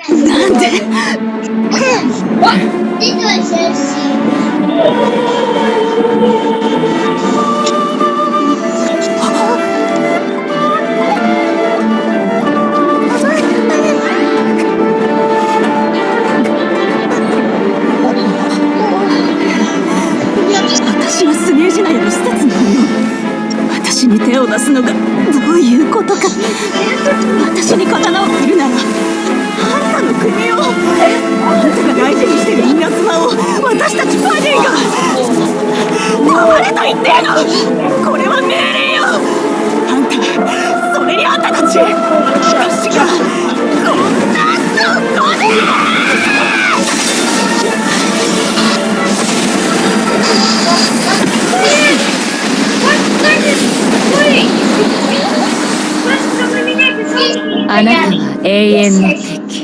なんで私はスネージナヤの施設なのよ。私に手を出すのがどういうことか。私に刀を振るならあんたの国を、あんたが大事にしてる稲妻を私たちバディが黙れと言ってるの。これは命令よ。あんた、それにあんたたち、私が